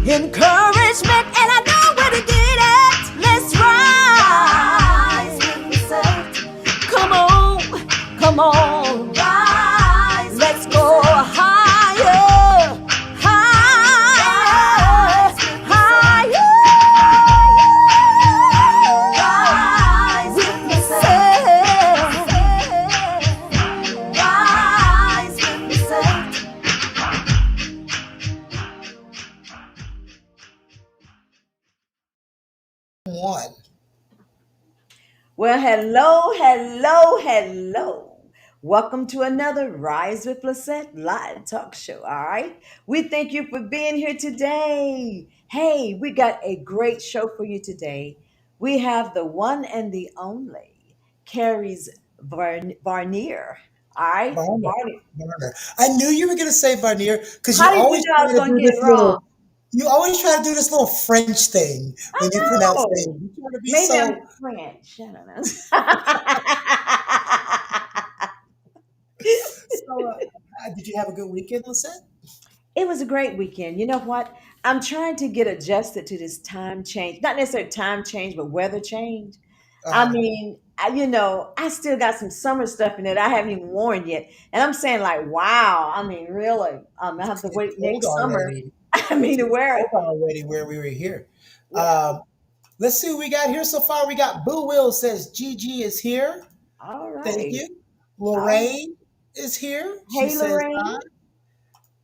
encouragement, and I know where to get it. Let's rise with the set. Come on, rise. Let's go higher, higher, higher. Rise with the set. Rise with the set. One. Well, hello. Welcome to another Rise with Lisette live talk show. All right. We thank you for being here today. Hey, we got a great show for you today. We have the one and the only Carys Varnier. All right. Varner. Varnier. Varner. I knew you were going to say Varnier because How did you know I was going to get it wrong? You always try to do this little French thing I when you pronounce know. things. You try to be Maybe I'm so. French. I don't know. So, did you have a good weekend, Lisette? It was a great weekend. You know what? I'm trying to get adjusted to this time change. Not necessarily time change, but weather change. I Uh-huh. mean, I still got some summer stuff in it I haven't even worn yet. And I'm saying, like, wow. I mean, really? I have to It's wait cold next summer. already. I mean, It's to wear it. cold already where we were here. Yeah. Um, let's see what we got here so far. We got Boo Will says Gigi is here. All Thank right. you. All right. Lorraine is here. She Hey, says Lorraine. hi.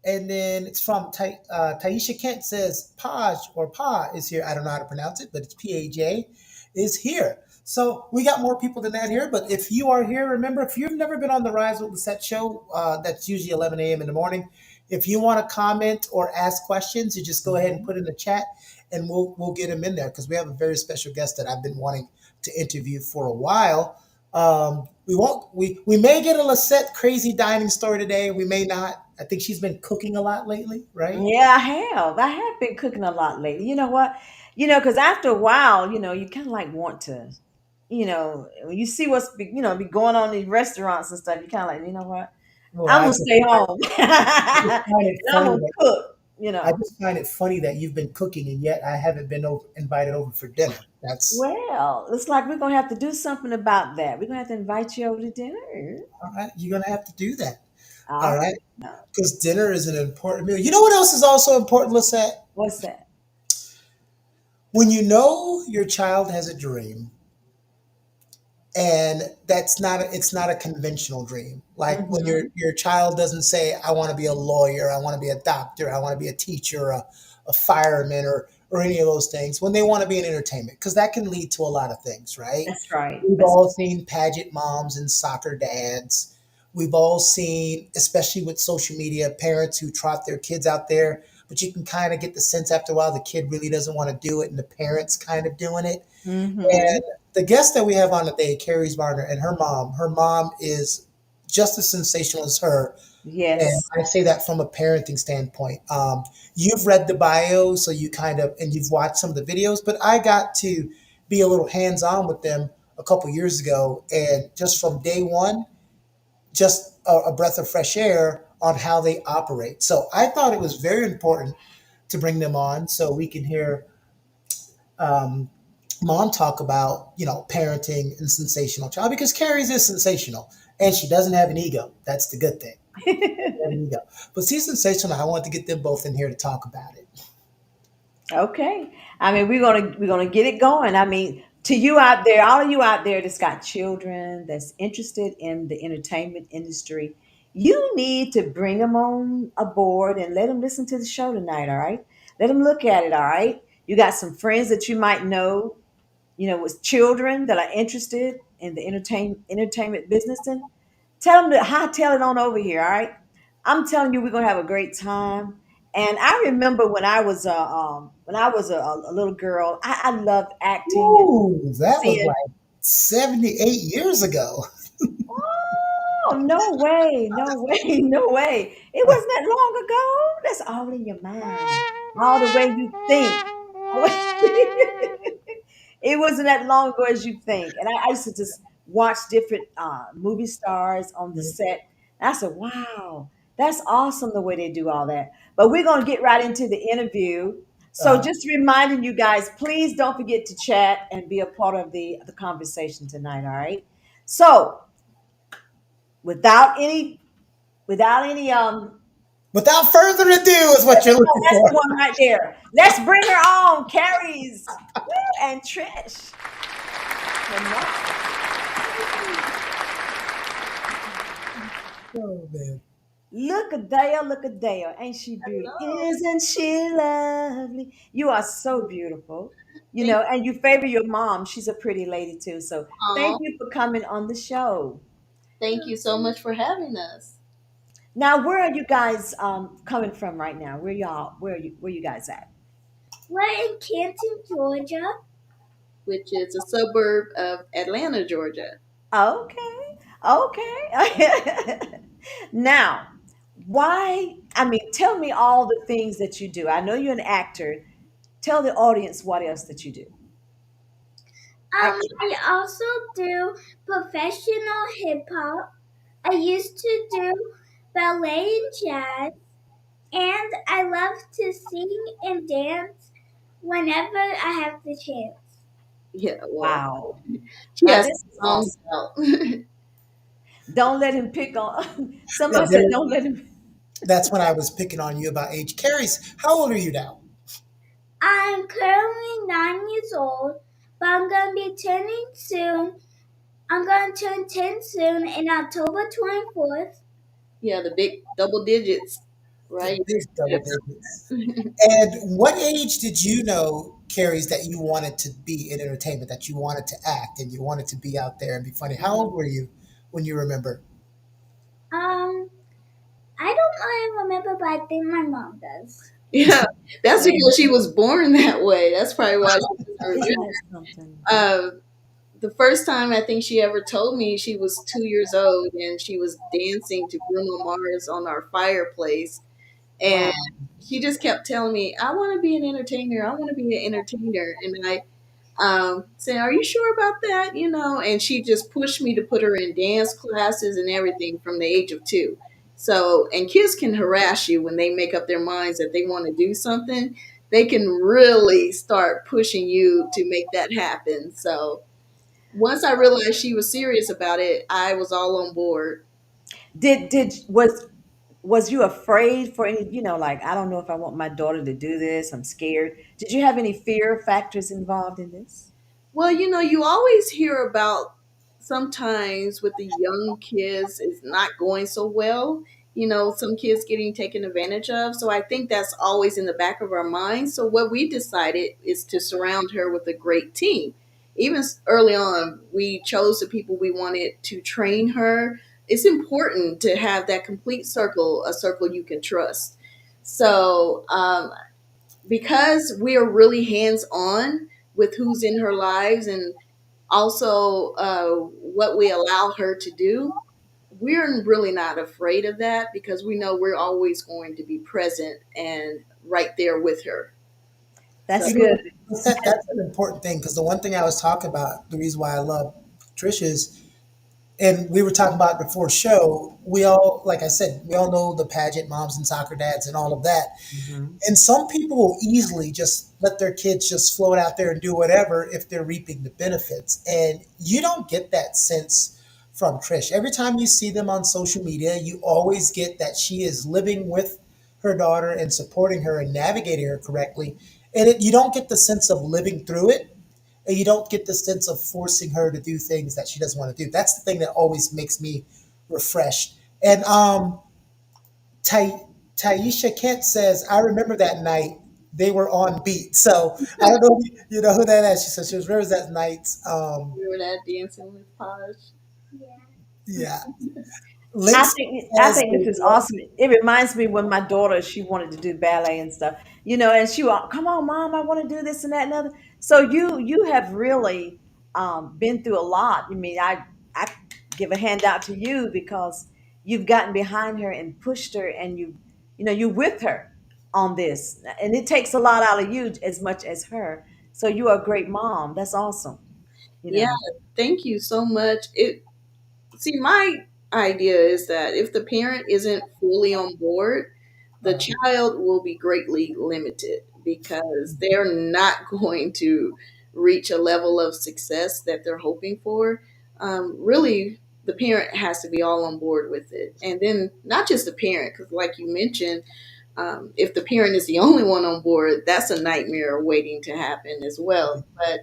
And then it's from Taisha Kent says Paj or Pa is here. I don't know how to pronounce it, but it's PAJ is here. So we got more people than that here. But if you are here, remember, if you've never been on the Rise with the Set show, that's usually 11 a.m. in the morning. If you want to comment or ask questions, you just go ahead and Mhm. put in the chat and we'll get them in there because we have a very special guest that I've been wanting to interview for a while. We may get a Lisette crazy dining story today. We may not. I think she's been cooking a lot lately, right? Yeah, I have. I have been cooking a lot lately. You know what? Because after a while, you kind of like want to, when you see what's be going on in restaurants and stuff, you kind of like, you know what? Well, I'm gonna stay home I just and find it I'm funny gonna that cook. I just find it funny that you've been cooking and yet I haven't been invited over for dinner. That's Well, it's like we're gonna have to do something about that. We're gonna have to invite you over to dinner. all right. You're gonna have to do that. All All right, right. because dinner is an important meal. You know what else is also important, Lisette? What's that? When you know your child has a dream and it's not a conventional dream, like when Hmm. your child doesn't say I want to be a lawyer, I want to be a doctor, I want to be a teacher, a fireman, or any of those things, when they want to be in entertainment, because that can lead to a lot of things, right? That's right. We've That's all seen pageant moms and soccer dads. We've all seen, especially with social media, parents who trot their kids out there, but you can kind of get the sense after a while the kid really doesn't want to do it and the parents kind of doing it. hmm And the guest that we have on today, Carys Varner, and her mom is just as sensational as her. And Yes. I say that from a parenting standpoint. You've read the bio, so you kind of, and you've watched some of the videos, but I got to be a little hands on with them a couple years ago. And just from day one, just a breath of fresh air on how they operate. So I thought it was very important to bring them on so we can hear um, mom talk about parenting and sensational child because Carrie's is sensational and she doesn't have an ego. That's the good thing. Have an ego, but she's sensational. I want to get them both in here to talk about it. Okay. I mean, we're gonna get it going. I mean, to you out there, all of you out there that's got children that's interested in the entertainment industry, you need to bring them on aboard and let them listen to the show tonight. All right. Let them look at it. All right. You got some friends that you might know, with children that are interested in the entertainment business, and tell them to hightail it on over here. All right, I'm telling you, we're gonna have a great time. And I remember when I was a little girl, I loved acting and Ooh, that was seeing. like 78 years ago. Oh, no way, no way, no way! It wasn't that long ago. That's all in your mind, all the way you think. It wasn't that long ago as you think. And I used to just watch different movie stars on the set. And I said, wow, that's awesome the way they do all that. But we're going to get right into the interview. So just reminding you guys, please don't forget to chat and be a part of the conversation tonight. All right. So without any without any Without further ado, is what you're looking that's for. the one right there. Let's bring her on, Carys and Trish. Come on. Oh man. Look at Dale. Ain't she beautiful? Isn't she lovely? You are so beautiful. You Thank know, and you favor your mom. She's a pretty lady too. So thank you. you for coming on the show. Thank you so much for having us. Now, where are you guys coming from right now? Where you guys at? We're in Canton, Georgia, which is a suburb of Atlanta, Georgia. Okay. Okay. Now, why I mean, tell me all the things that you do. I know you're an actor. Tell the audience what else that you do. I also do professional hip hop. I used to do ballet and jazz, and I love to sing and dance whenever I have the chance. Yeah, well, Wow. she Now has this is songs awesome. out. Don't let him pick on. Yeah, Somebody said, "Don't let him." that's when I was picking on you about age. Carries, how old are you now? I'm currently 9 years old, but I'm gonna be turning soon. I'm gonna turn 10 soon in October 24th. Yeah, the big double digits, The right? big double digits. And what age did you know, Carries, that you wanted to be in entertainment, that you wanted to act and you wanted to be out there and be funny? How old were you when you remember? Um, I don't really remember, but I think my mom does. Yeah, that's because she was born that way. That's probably why she doesn't Isn't remember. that something? Uh, the first time I think she ever told me she was 2 years old and she was dancing to Bruno Mars on our fireplace. And Wow. she just kept telling me, I want to be an entertainer. I want to be an entertainer. And I saying, "Are you sure about that?" You know, and she just pushed me to put her in dance classes and everything from the age of 2. So, and kids can harass you when they make up their minds that they want to do something. They can really start pushing you to make that happen. So, once I realized she was serious about it, I was all on board. Did was you afraid for any? You know, like I don't know if I want my daughter to do this. I'm scared. Did you have any fear factors involved in this? Well, you always hear about sometimes with the young kids it's not going so well. Some kids getting taken advantage of. So I think that's always in the back of our minds. So what we decided is to surround her with a great team. Even early on, we chose the people we wanted to train her. It's important to have that complete circle, a circle you can trust. So because we are really hands on with who's in her lives and also what we allow her to do, we're really not afraid of that because we know we're always going to be present and right there with her. So, That's You good. know, that's an important thing because the one thing I was talking about, the reason why I love Trish is, and we were talking about it before show, we all, like I said, we all know the pageant moms and soccer dads and all of that. Mhm. And some people will easily just let their kids just float out there and do whatever if they're reaping the benefits. And you don't get that sense from Trish. Every time you see them on social media, you always get that she is living with her daughter and supporting her and navigating her correctly. And you don't get the sense of living through it. And you don't get the sense of forcing her to do things that she doesn't want to do. That's the thing that always makes me refreshed. And Taisha Kent says, I remember that night they were on beat. So I don't know if you know who that is. She says she remembers that night. remember that dancing with Posh? Yeah. I Links think I says think this is awesome. It reminds me when my daughter she wanted to do ballet and stuff, you know, and she will come on, mom, I want to do this and that and other. So you have really been through a lot. I mean, I give a handout to you because you've gotten behind her and pushed her, and you know you're with her on this, and it takes a lot out of you as much as her. So you are a great mom. That's awesome. You Yeah, know. thank you so much. My idea is that if the parent isn't fully on board, the child will be greatly limited because they're not going to reach a level of success that they're hoping for. Really, the parent has to be all on board with it. And then not just the parent, because like you mentioned, if the parent is the only one on board, that's a nightmare waiting to happen as well. But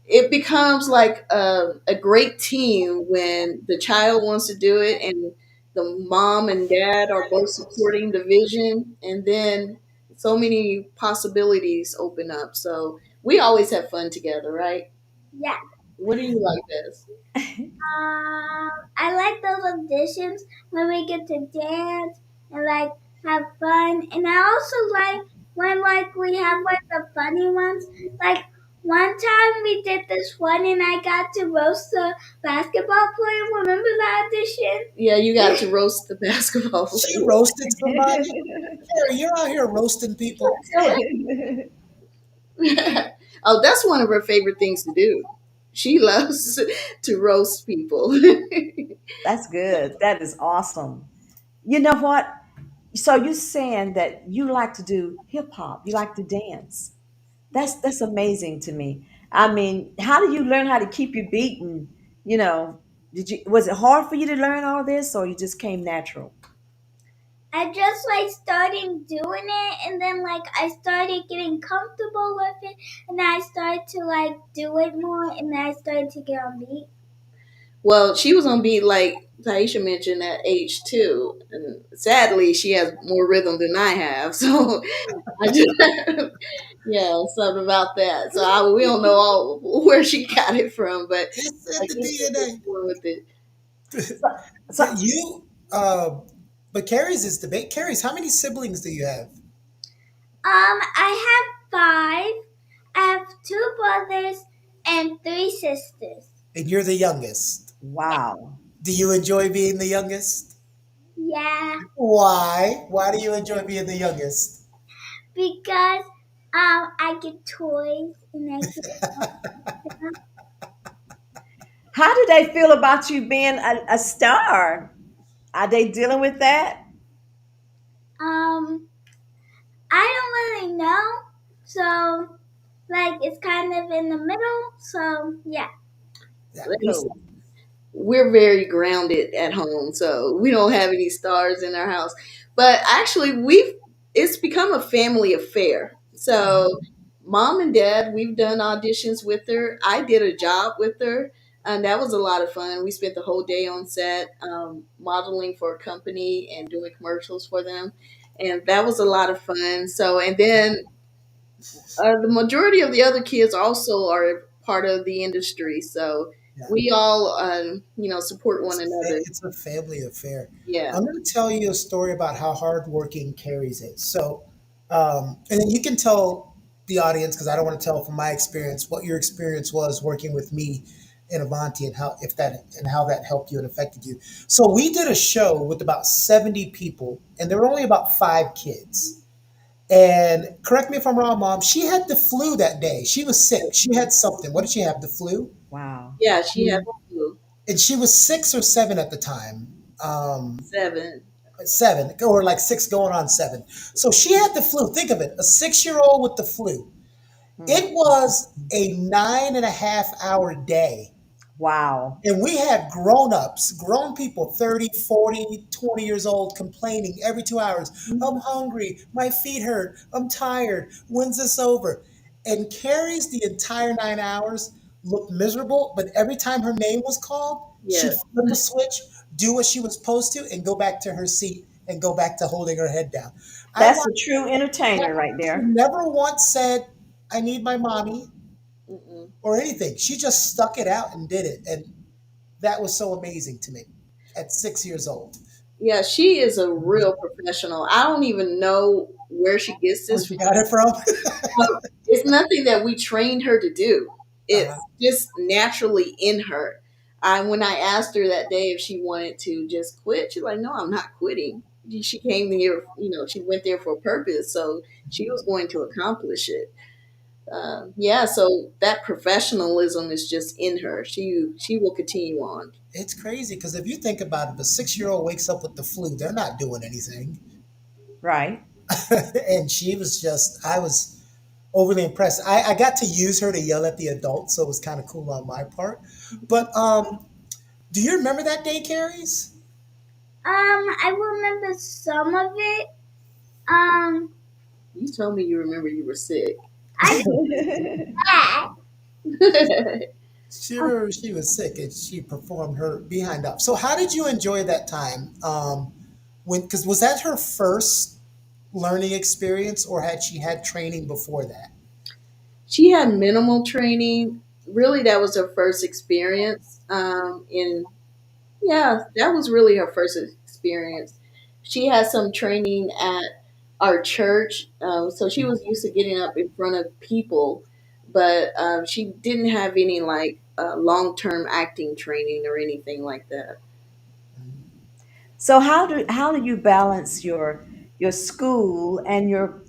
it becomes like a great team when the child wants to do it and the mom and dad are both supporting the vision, and then so many possibilities open up. So we always have fun together, right? Yeah. What do you like best? I like those auditions when we get to dance and like have fun. And I also like when like we have like the funny ones. Like one time we did this one and I got to roast the basketball player. Remember that audition? Yeah, you got to roast the basketball She player. roasted somebody. Carrie, you're out here roasting people. Oh, that's one of her favorite things to do. She loves to roast people. That's good. That is awesome. You know what? So you're saying that you like to do hip hop, you like to dance. That's amazing to me. I mean, how do you learn how to keep your beat? And did you was it hard for you to learn all this, or you just came natural? I just like started doing it, and then like I started getting comfortable with it, and then I started to like do it more, and then I started to get on beat. Well, she was on beat like Taisha mentioned at age 2, and sadly, she has more rhythm than I have. So I just, yeah, something about that. So we don't know all where she got it from, but It's I in the guess she was DNA. born with it. So, so You, but Carrie's is debate. Carrie's, how many siblings do you have? I have 5. I have 2 brothers and 3 sisters. And you're the youngest. wow. Do you enjoy being the youngest? Yeah, Why? Why do you enjoy being the youngest? because I get toys and I get How do they feel about you being a star? Are they dealing with that? um I don't really know. So like it's kind of in the middle. So yeah. Yeah. Let me see. Cool. We're very grounded at home, so we don't have any stars in our house. But actually, we've it's become a family affair. So, mom and dad, we've done auditions with her. I did a job with her, and that was a lot of fun. We spent the whole day on set, modeling for a company and doing commercials for them, and that was a lot of fun. So, and then the majority of the other kids also are part of the industry, so Yeah. we all, support one another. It's a family affair. Yeah. I'm going to tell you a story about how hardworking Carrie's is. So, and then you can tell the audience, because I don't want to tell from my experience what your experience was working with me in Avanti and how that helped you and affected you. So we did a show with about 70 people, and there were only about 5 kids. And correct me if I'm wrong, Mom. She had the flu that day. She was sick. She had something. What did she have? The flu, Wow. Yeah, she has flu. and she was 6 or 7 at the time. 7. 7 or like 6 going on 7. So she had the flu. Think of it, a 6-year-old with the flu. Hmm. It was a 9.5 hour day. Wow. And we had grown-ups, grown people, 30, 40, 20 years old, complaining every 2 hours. I'm hungry. My feet hurt. I'm tired. When's this over? And Carrie's the entire 9 hours looked miserable, but every time her name was called, she'd Yes. flip a switch, do what she was supposed to, and go back to her seat and go back to holding her head down. I That's a watched true entertainer right She there. never once said, I need my mommy Mm-mm. or anything. She just stuck it out and did it. And that was so amazing to me at 6 years old. Yeah, she is a real professional. I don't even know where she gets Where this she from. got it from? Well, it's nothing that we trained her to do. Uh, It's just naturally in her. When I asked her that day if she wanted to just quit, she's like, "No, I'm not quitting." She came here, she went there for a purpose, so she was going to accomplish it. Yeah, so that professionalism is just in her. She will continue on. it's crazy because if you think about it, if a 6-year-old wakes up with the flu, they're not doing anything. Right. And she was just, I was overly impressed. I got to use her to yell at the adults, so it was kind of cool on my part. But do you remember that day, Carries? I remember some of it. Um, You told me you remember you were sick. I did that. She remember she was sick and she performed her behind up. So how did you enjoy that time? When because was that her first learning experience, or had she had training before that? She had minimal training. Really, that was her first experience. In Yeah, that was really her first experience. She had some training at our church, so she was used to getting up in front of people, but she didn't have any like long term acting training or anything like that. So how do you balance your school and your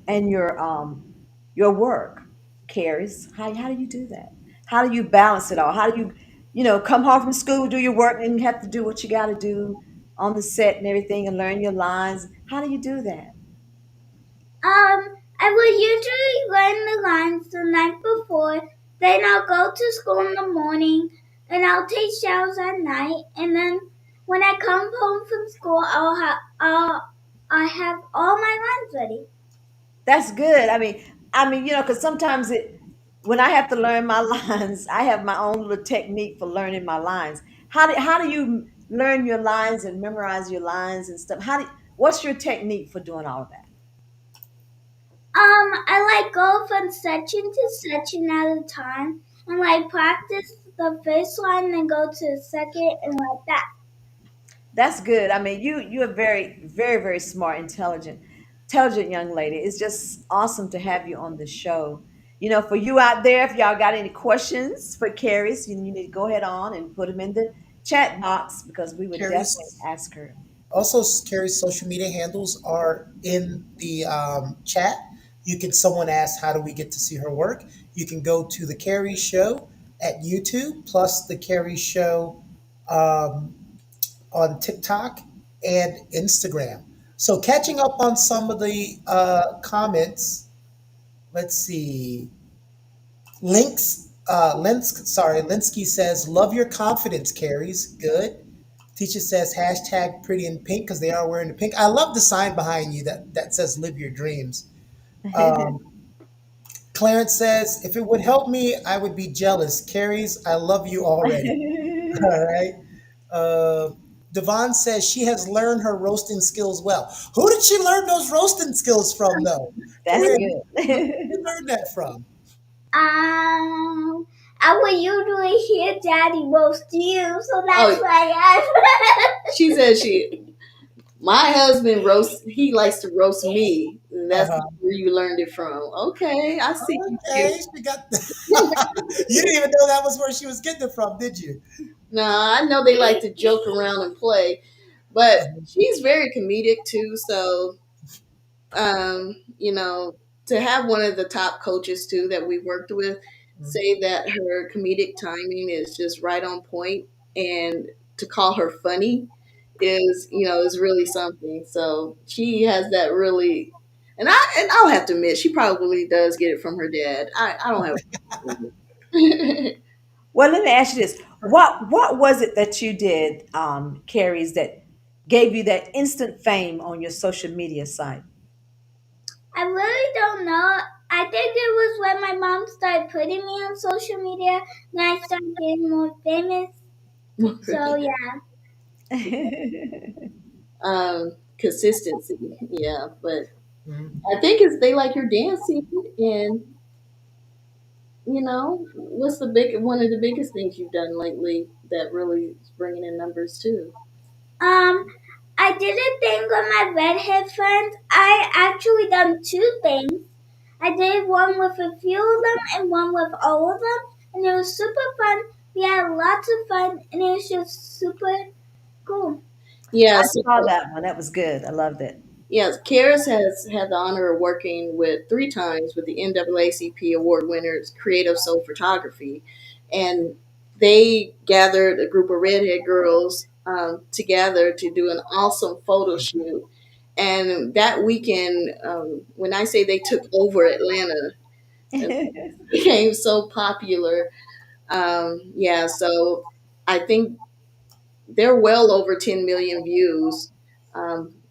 work, Carys? How do you do that? How do you balance it all? How do you come home from school, do your work, and you have to do what you got to do on the set and everything, and learn your lines? How do you do that? I would usually learn the lines the night before. Then I'll go to school in the morning, and I'll take showers at night. And then when I come home from school, I have all my lines ready. That's good. I mean, because sometimes when I have to learn my lines, I have my own little technique for learning my lines. How do you learn your lines and memorize your lines and stuff? What's your technique for doing all of that? I like go from section to section at a time, and like practice the first line, then go to the second, and like that. That's good. I mean, you're very, very, very smart, intelligent young lady. It's just awesome to have you on the show. For you out there, if y'all got any questions for Carys, you need to go ahead on and put them in the chat box because we would definitely Carries ask her. also Carries social media handles are in the chat. You can someone asked how do we get to see her work? You can go to the Carrie Show at YouTube plus the Carrie Show um, on TikTok and Instagram. So catching up on some of the comments. Let's see. Linsky says, "Love your confidence, Carries. Good." Teacher says, hashtag pretty in pink because they are wearing the pink. I love the sign behind you that says live your dreams. Um, Clarence says, if it would help me, I would be jealous. Carries, I love you already. All right. Uh, Devon says she has learned her roasting skills well. Who did she learn those roasting skills from, though? That's Where did good. you learn that from? Um, I would usually hear Daddy roast you, so that's Oh, why I. she said my husband roasts, he likes to roast me. And that's Uh-huh. where you learned it from. Okay, I see you. Okay, she got. You didn't even know that was where she was getting it from, did you? No, I know they like to joke around and play, but she's very comedic too. So, you know, to have one of the top coaches too that we worked with say that her comedic timing is just right on point, and to call her funny is really something. So she has that really, and I'll have to admit she probably does get it from her dad. I don't have a problem with it. Well, let me ask you this: what was it that you did, Carries, that gave you that instant fame on your social media site? I really don't know. I think it was when my mom started putting me on social media, then I started getting more famous. So yeah. Consistency, yeah, but Mhm. I think it's they like your dancing, and what's the big one of the biggest things you've done lately that really is bringing in numbers too? Um, I did a thing with my redhead friends. I actually done two things. I did one with a few of them and one with all of them, and it was super fun. We had lots of fun, and it was just super cool. Yeah, I so saw that one. That was good. I loved it. yes, Karis has had the honor of working with three times with the NAACP award winners, Creative Soul Photography, and they gathered a group of redhead girls together to do an awesome photo shoot. And that weekend, when I say they took over Atlanta, It became so popular. Yeah, so I think they're well over 10 million views.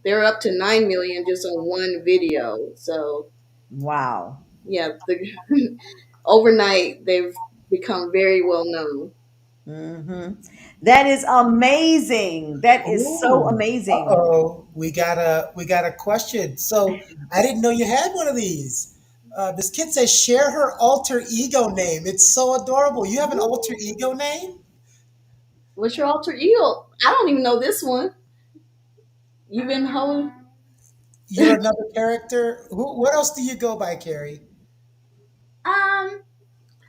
They're up to 9 million just on one video. So Wow. yeah, overnight they've become very well known. Hmm. That is amazing. That is so Ooh, amazing. uh-oh. We got a question. So I didn't know you had one of these. This kid says share her alter ego name. It's so adorable. You have an alter ego name? What's your alter ego? I don't even know this one. You've been holding. You're another character. What else do you go by, Carrie? Um,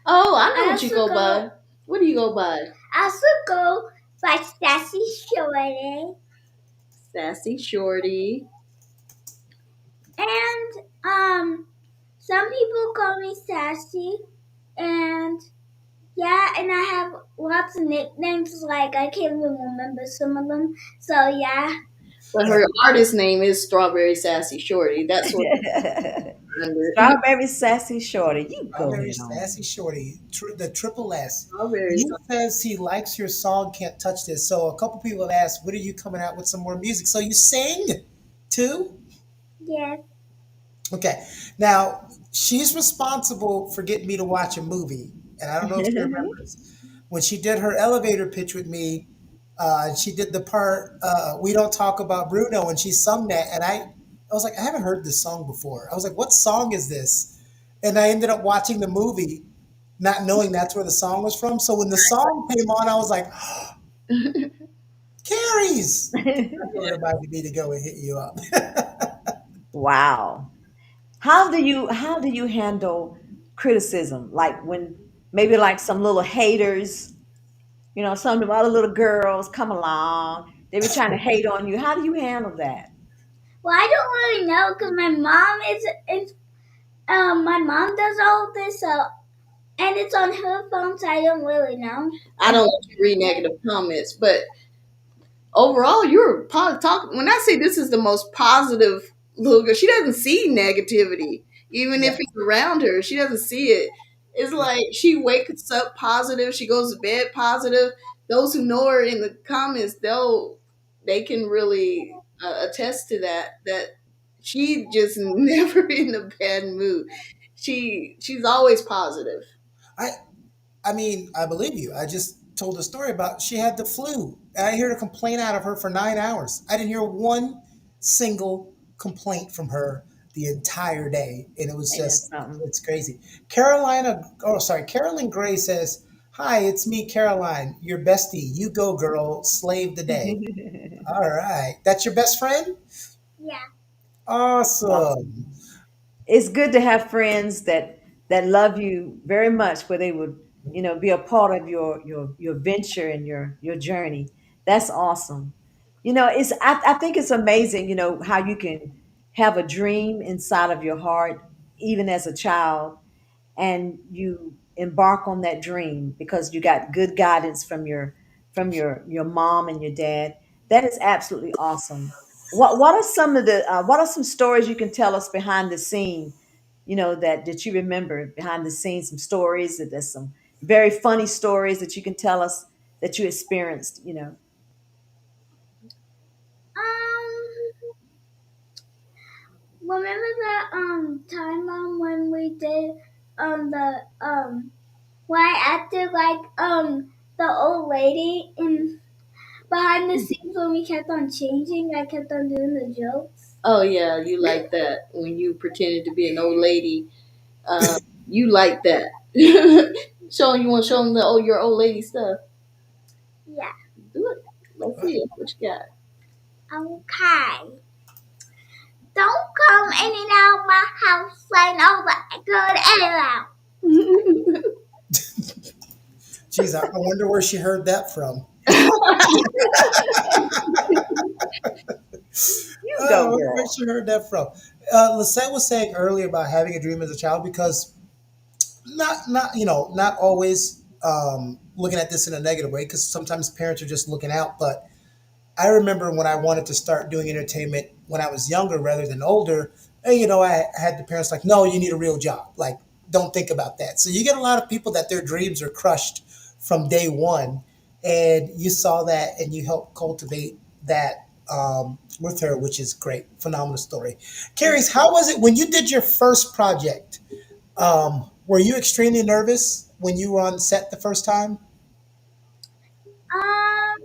Oh, I know I what you also go go. by. What do you go by? I also go by Sassy Shorty, Sassy Shorty. and some people call me Sassy, and yeah, and I have lots of nicknames. Like I can't even remember some of them. So yeah, But her artist name is Strawberry Sassy Shorty. That's what I'm under. Strawberry Sassy Shorty. You go Strawberry ahead on. Sassy Shorty, the triple S. Strawberry. You says he likes your song, Can't Touch This. So a couple people have asked, when are you coming out with some more music? So you sing too? yes, Okay. Now, she's responsible for getting me to watch a movie. And I don't know if she remembers. When she did her elevator pitch with me, she did the part, We Don't Talk About Bruno, and she sung that. And I was like, I haven't heard this song before. I was like, what song is this? And I ended up watching the movie, not knowing that's where the song was from. So when the song came on, I was like, Carys! That's what reminded me to go and hit you up. Wow. How do you handle criticism? Like when maybe like some little haters, some of the other little girls come along, they be trying to hate on you. How do you handle that? well, I don't really know because my mom is my mom does all of this, so and it's on her phone, so I don't really know. I don't like to read negative comments, but overall, you're talk. When I say this is the most positive little girl, she doesn't see negativity, even if Yeah. it's around her. She doesn't see it. It's Yeah. like she wakes up positive. She goes to bed positive. Those who know her in the comments, they can really attest to that. That she just never in a bad mood. She's always positive. I I mean, I believe you. I just told a story about she had the flu. And I heard a complaint out of her for 9 hours. I didn't hear one single complaint from her the entire day. And it was Ain't that just, something? it's crazy. Carolyn Gray says, hi, it's me, Caroline, your bestie. You go, girl. Slave the day. All right. That's your best friend? Yeah. Awesome. Awesome. It's good to have friends that love you very much, where they would be a part of your venture and your journey. That's awesome. I think it's amazing, how you can have a dream inside of your heart even as a child, and you embark on that dream because you got good guidance from your mom and your dad. That is absolutely awesome. What are some stories you can tell us behind the scene, that you remember behind the scenes, some stories, that there's some very funny stories that you can tell us that you experienced. Um, remember that time when we did the when I acted like the old lady in behind the scenes when we kept on changing, I kept on doing the jokes. Oh yeah, you like that when you pretended to be an old lady. Uh, you like that. You want to show them your old lady stuff. Yeah. Do it. Let's see it. What you got? Okay. Don't come in and out my house like all that good air out. Geez, I wonder where she heard that from. You Oh, go, I wonder where girl. she heard that from. Lisette was saying earlier about having a dream as a child because not always looking at this in a negative way because sometimes parents are just looking out. But I remember when I wanted to start doing entertainment when I was younger rather than older, and I had the parents like, no, you need a real job. Like don't think about that. So you get a lot of people that their dreams are crushed from day one, and you saw that and you helped cultivate that with her, which is great, phenomenal story. Carys, how was it when you did your first project? Were you extremely nervous when you were on set the first time? Um,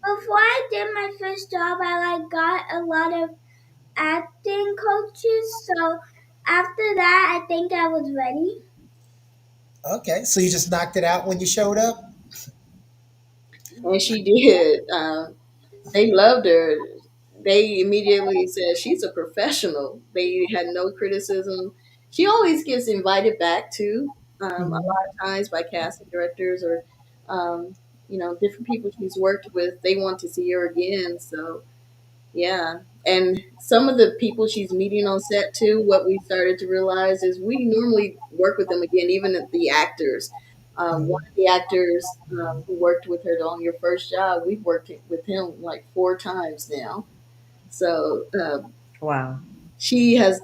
Before I did my first job, I like got a lot of acting coaches. So after that, I think I was ready. Okay, so you just knocked it out when you showed up. And she did. They loved her. They immediately said she's a professional. They had no criticism. She always gets invited back too. A lot Mhm. of times by casting directors or, um, different people she's worked with. They want to see her again. So yeah. And some of the people she's meeting on set too, what we started to realize is we normally work with them again, even the actors. One Mhm. of the actors who worked with her on your first job, we've worked with him like 4 times now. So Wow. she has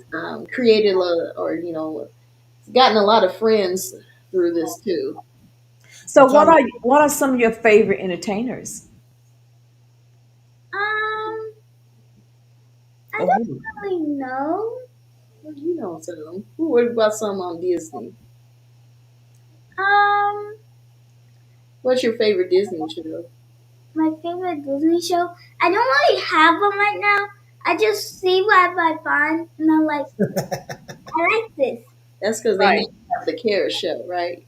created or gotten a lot of friends through this too. So Kylie, what are some of your favorite entertainers? Um, I Or don't who? really know. Well, you know some. What about some on Disney? Um, What's your favorite Disney show? my favorite Disney show. I don't really have them right now. I just see what I find, and I'm like, I like this. That's because they now Right. have the Carys show, right?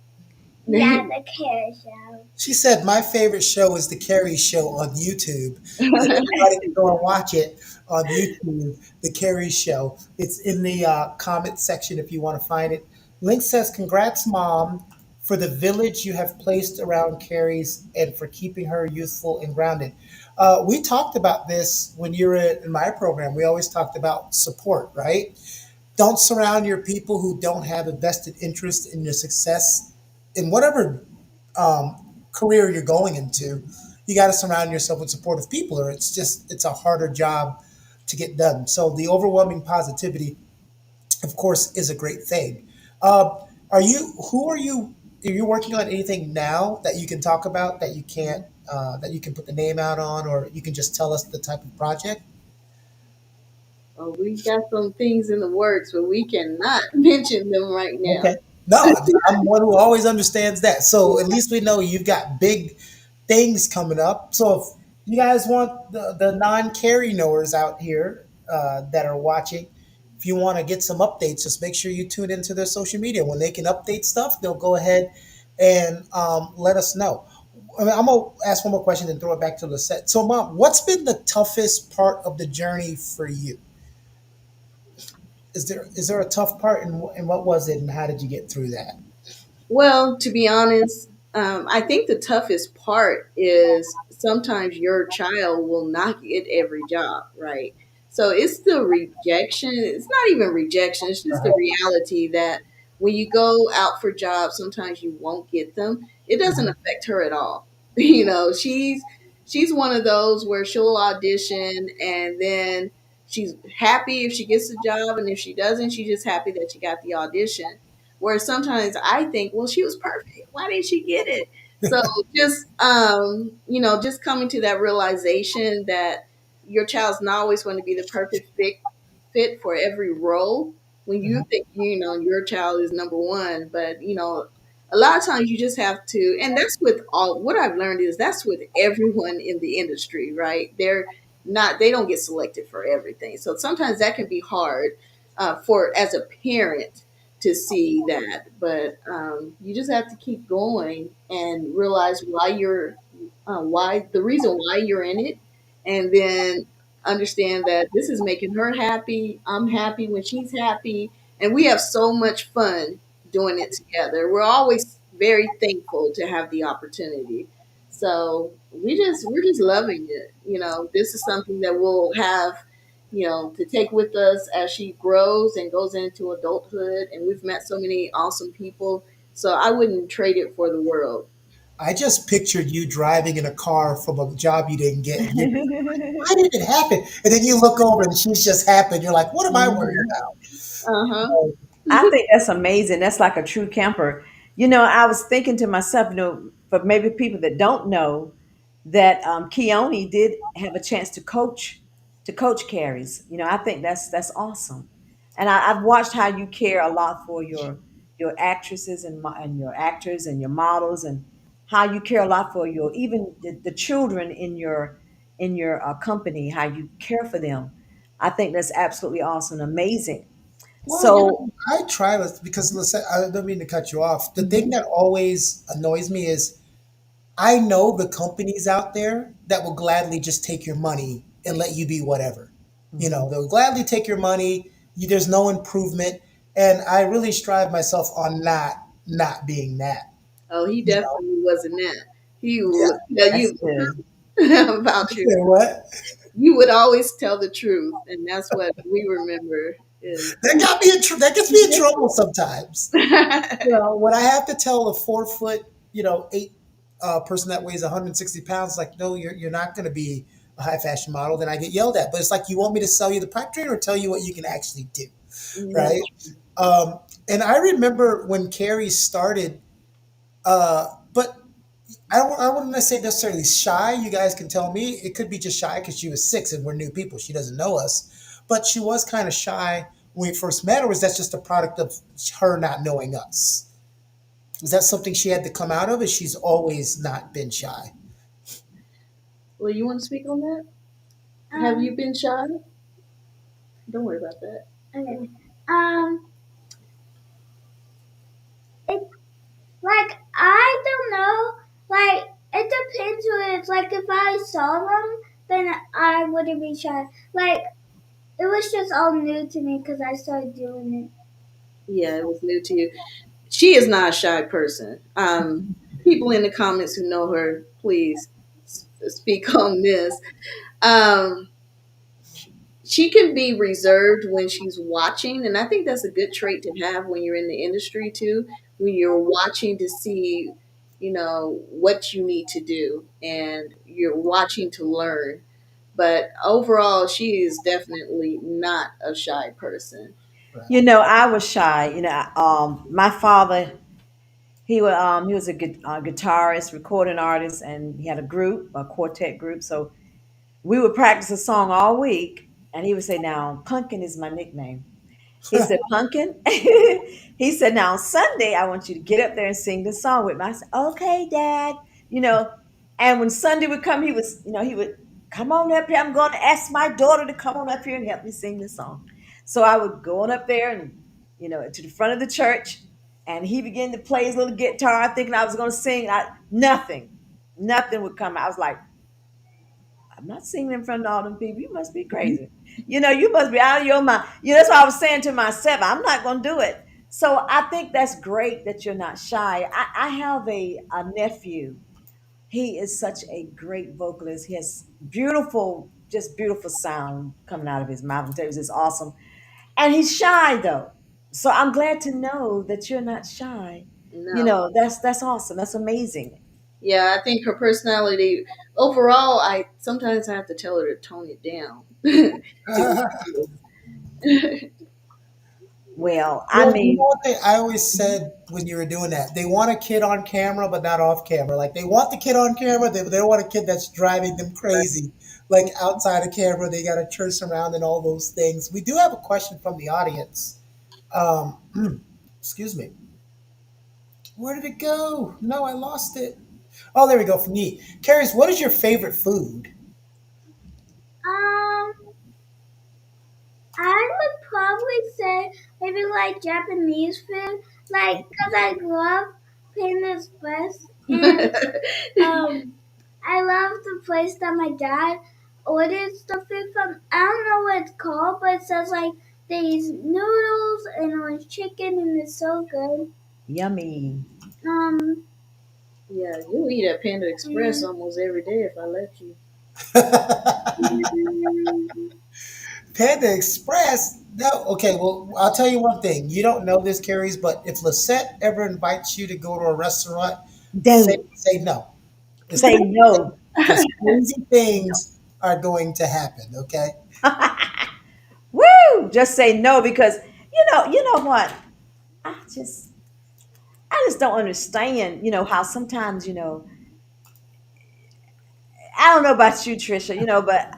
Yeah, the Carey show. she said my favorite show is the Carrie Show on YouTube, and everybody can go and watch it on YouTube. The Carrie Show. It's in the comment section if you want to find it. Link says, "Congrats, mom, for the village you have placed around Carrie's and for keeping her youthful and grounded." We talked about this when you were in my program. We always talked about support, right? Don't surround your people who don't have a vested interest in your success in whatever career you're going into. You got to surround yourself with supportive people, or it's a harder job to get done. So the overwhelming positivity, of course, is a great thing. Are you who are you working on anything now that you can talk about that you can't that you can put the name out on, or you can just tell us the type of project? Oh, we got some things in the works, but we cannot mention them right now. Okay. No, I'm one who always understands that. So at least we know you've got big things coming up. So if you guys want the non-carry knowers out here that are watching, if you want to get some updates, just make sure you tune into their social media. When they can update stuff, they'll go ahead and let us know. I mean, I'm gonna ask one more question and throw it back to the set. So, Mom, what's been the toughest part of the journey for you? Is there a tough part, and what was it, and how did you get through that? Well, to be honest, I think the toughest part is sometimes your child will not get every job, right? So it's the rejection. It's not even rejection, it's just the reality that when you go out for jobs, sometimes you won't get them. It doesn't Mhm. affect her at all. She's one of those where she'll audition and then she's happy if she gets the job, and if she doesn't, she's just happy that she got the audition. Where sometimes I think, well, she was perfect. Why didn't she get it? So just just coming to that realization that your child's not always going to be the perfect fit for every role. When you Mhm. think your child is number one, but a lot of times you just have to, and that's with all. What I've learned is that's with everyone in the industry, right? They don't get selected for everything, so sometimes that can be hard for as a parent to see that. But you just have to keep going and realize why the reason why you're in it, and then understand that this is making her happy. I'm happy when she's happy, and we have so much fun doing it together. We're always very thankful to have the opportunity. So we're just loving it. This is something that we'll have to take with us as she grows and goes into adulthood. And we've met so many awesome people. So I wouldn't trade it for the world. I just pictured you driving in a car from a job you didn't get, and you're just like, "Why did it happen?" And then you look over, and she's just happened. You're like, "What am I worried Uh huh. about?" I think that's amazing. That's like a true camper. I was thinking to myself, for maybe people that don't know, that Keone did have a chance to coach Carys. I think that's awesome, and I've watched how you care a lot for your actresses and your actors and your models, and how you care a lot for your even the children in your company, how you care for them. I think that's absolutely awesome, amazing. Well, So. I try to, because listen, I don't mean to cut you off. The thing Mhm. that always annoys me is I know the companies out there that will gladly just take your money and let you be whatever. Mhm. They'll gladly take your money. There's no improvement, and I really strive myself on not being that. Oh, he You know, definitely wasn't that. He yeah. would tell That's you the good. truth about you. You what? You would always tell the truth, and that's what we remember is. That gets me in trouble sometimes. When I have to tell a 4 foot, 8 person that weighs 160 pounds, like, no, you're not going to be a high fashion model, then I get yelled at. But it's like, you want me to sell you the pipe dream or tell you what you can actually do, That's right? Um, and I remember when Carrie started, but I wouldn't say necessarily shy. You guys can tell me. It could be just shy because she was 6 and we're new people. She doesn't know us. But she was kind of shy when we first met her. Was that's just a product of her not knowing us? Was that something she had to come out of? Is she's always not been shy? Well, you want to speak on that? Have you Um, been shy? Don't worry about that. okay. Um, it like I don't know. Like it depends who it is. Like if I saw them, then I wouldn't be shy. Like it was just all new to me because I started doing Yeah, it was new to you. She is not a shy person. People in the comments who know her, please speak on this. Um, she can be reserved when she's watching, and I think that's a good trait to have when you're in the industry too. When you're watching to see, what you need to do, and you're watching to learn. But overall, she is definitely not a shy person. Right. I was shy. My father, he was a guitarist, recording artist, and he had a quartet group. So we would practice a song all week, and he would say, "Now, Pumpkin is my nickname." He said, "Pumpkin." He said, "Now on Sunday, I want you to get up there and sing the song with me." I said, "Okay, Dad." You know, and when Sunday would come, he would come on up here. I'm going to ask my daughter to come on up here and help me sing the song. So I would go on up there and to the front of the church, and he began to play his little guitar, thinking I was going to sing. Nothing would come. I was like, I'm not singing in front of all them people. You must be crazy. You must be out of your mind. That's what I was saying to myself. I'm not going to do it. So I think that's great that you're not shy. I have a nephew. He is such a great vocalist. He has beautiful, just beautiful sound coming out of his mouth. It's just awesome. And he's shy though. So I'm glad to know that you're not shy. No. That's awesome. That's amazing. Yeah, I think her personality overall, I sometimes have to tell her to tone it down. To be honest. Well, I Well, you know mean, what I always said when you were doing that? They want a kid on camera, but not off camera. Like, they want the kid on camera, they don't want a kid that's driving them crazy. Like, outside of camera, they got to chase around and all those things. We do have a question from the audience. Um, excuse me. Where did it go? No, I lost it. Oh, there we go. From me, Carys, what is your favorite food? it. I would probably say maybe like Japanese food, like because I love Panda Express and I love the place that my dad orders the food from. I don't know what it's called, but it says like these noodles and orange chicken, and it's so good. yummy. Um, Yeah, you eat at Panda Express and, almost every day if I let you. mm, Panda Express? No. Okay, well, I'll tell you one thing. You don't know this, Carys, but if Lisette ever invites you to go to a restaurant, Don't say no. It's say not no. because crazy things are going to happen. Okay. Woo! Just say no because you know what? I just I just don't understand, how sometimes, I don't know about you, Trisha, but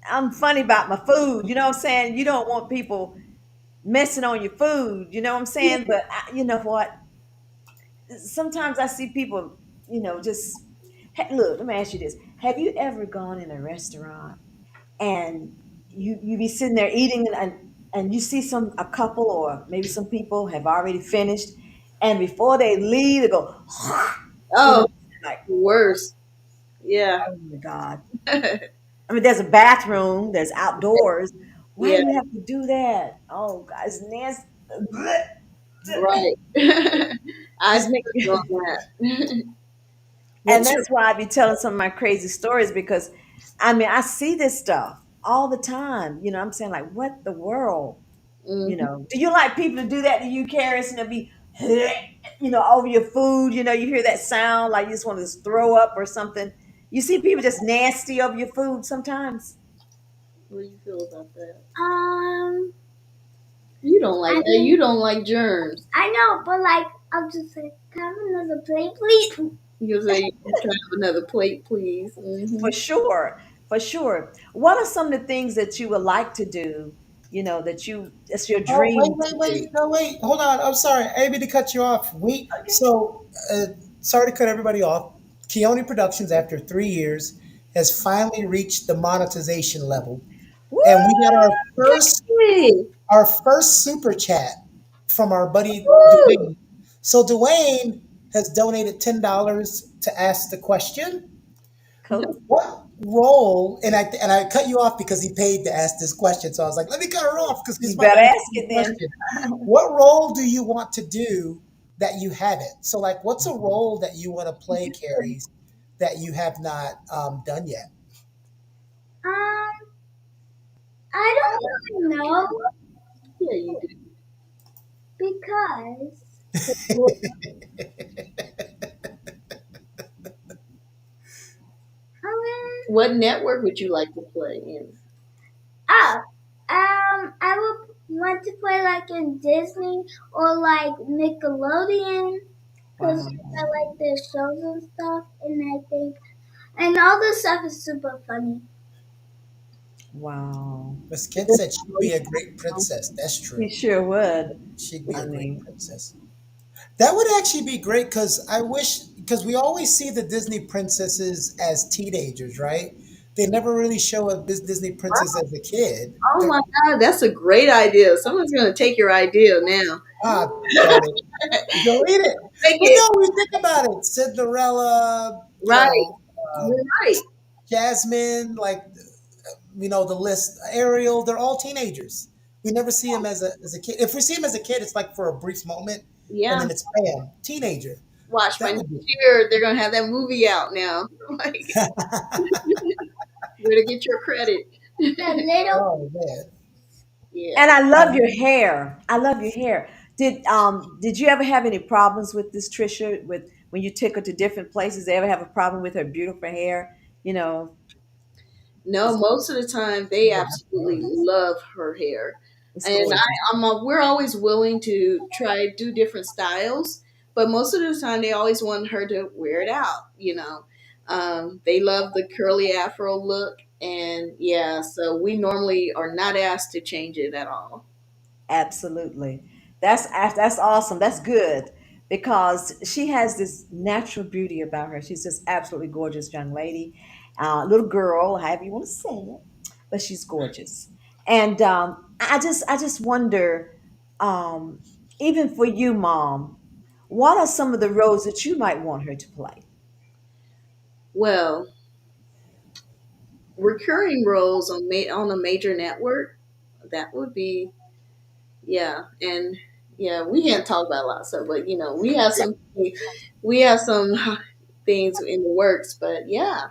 I'm funny about my food. You know what I'm saying? You don't want people messing on your food. You know what I'm saying? But you know what? Sometimes I see people, just hey, look. Let me ask you this: have you ever gone in a restaurant and you be sitting there eating and you see a couple or maybe some people have already finished, and before they leave, they go, you know, Oh, like, worse. Yeah. oh my god. I mean, there's a bathroom, there's outdoors. Why Yeah, do you have to do that? Oh, God, it's nasty. right. I Just feel make you on that. and What's your that's why I be telling some of my crazy stories because I mean I see this stuff all the time. I'm saying like, what the world? Hmm. Do you like people to do that to you, Carys, and to be, over your food? You hear that sound like you just want to just throw up or something. You see people just nasty over your food sometimes. What do you feel about that? Um, You don't like I that. You mean, don't like germs. I know, but like, I'll just say, can I have another plate, please? You say, "You try to have another plate, please." For sure, for sure. What are some of the things that you would like to do? That's your Oh, wait, dream wait, to do. wait. No, wait. Hold on. I'm sorry. I didn't mean to cut you off. Okay. Sorry to cut everybody off. Keone Productions, after 3 years, has finally reached the monetization level. Woo! And we got Hey. our first super chat from our buddy Woo! Dwayne. So Dwayne has donated $10 to ask the question. Cool. What role? And I cut you off because he paid to ask this question. So I was like, let me cut her off because he's You about better to ask ask you it a then. question. What role do you want to do that you haven't? So like, what's a role that you want to play, Carries, that you have not done yet? Um, I don't really know Yeah, you do. because I mean, What network would you like to play in? oh, I would want to play like in Disney or like Nickelodeon because I Wow. like their shows and stuff, and I think and all this stuff is super funny. Wow. Miss Kid said she'd be a great princess. That's You true. sure would. She'd be I a great mean, princess. That would actually be great because we always see the Disney princesses as teenagers, right? They never really show a Disney princess as a kid. Oh my God, that's a great idea. Someone's gonna take your idea now. Ah, darn it. Delete it. Take But it. no, we think about it. Cinderella, Right. You're right. Jasmine, like, the list, Ariel, they're all teenagers. We never see them as a kid. If we see them as a kid, it's like for a brief moment and Yeah. then it's bam, teenager. Watch by That next would be. year they're gonna have that movie out now. Like, where to get your credit? The little Oh, man. Yeah. and I love Um, your hair. I love your hair. Did you ever have any problems with this Trisha with when you took her to different places? They ever have a problem with her beautiful hair? You know, No, it's, most of the time they yeah, that's absolutely nice. love her hair, it's and gorgeous. we're always willing to try do different styles, but most of the time they always want her to wear it out. They love the curly afro look, and yeah, so we normally are not asked to change it at all. Absolutely. That's awesome. That's good because she has this natural beauty about her. She's just absolutely gorgeous young lady, little girl, however you want to say it, but she's gorgeous. And I just wonder, um, even for you, Mom, what are some of the roles that you might want her to play? Well, recurring roles on a major network, that would be yeah, and yeah, we can't talk about a lot of stuff, but we have some things in the works. But yeah,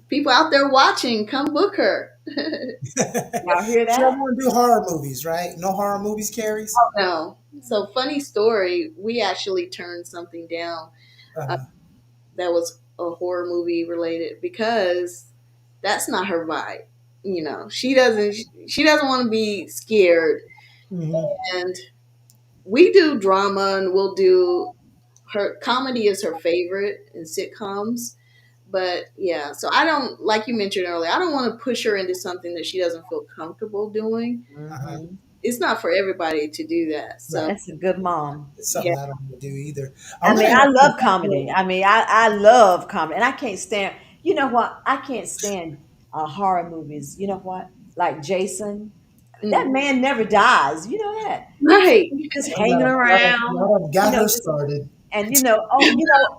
people out there watching, come book her. Y'all hear She don't that? want to do horror movies, right? No horror movies, Carries? No, so funny story. We actually turned something down uh, Uh, that was a horror movie related because that's not her vibe. She doesn't want to be scared, mhm. and we do drama, and we'll do her comedy is her favorite in sitcoms. But yeah, so I don't, like you mentioned earlier, I don't want to push her into something that she doesn't feel comfortable doing. Uh-huh. Hmm. It's not for everybody to do that. So Right. That's a good mom. It's yeah. something I don't want to do either. I'm I gonna mean, ask I you love comedy. I mean, I love comedy, and I can't stand. You know what? I can't stand horror movies. You know what? Like Jason, that Mm. man never dies. You know that. So Right. he's just y'all hanging around. y'all done You got know, her just started. and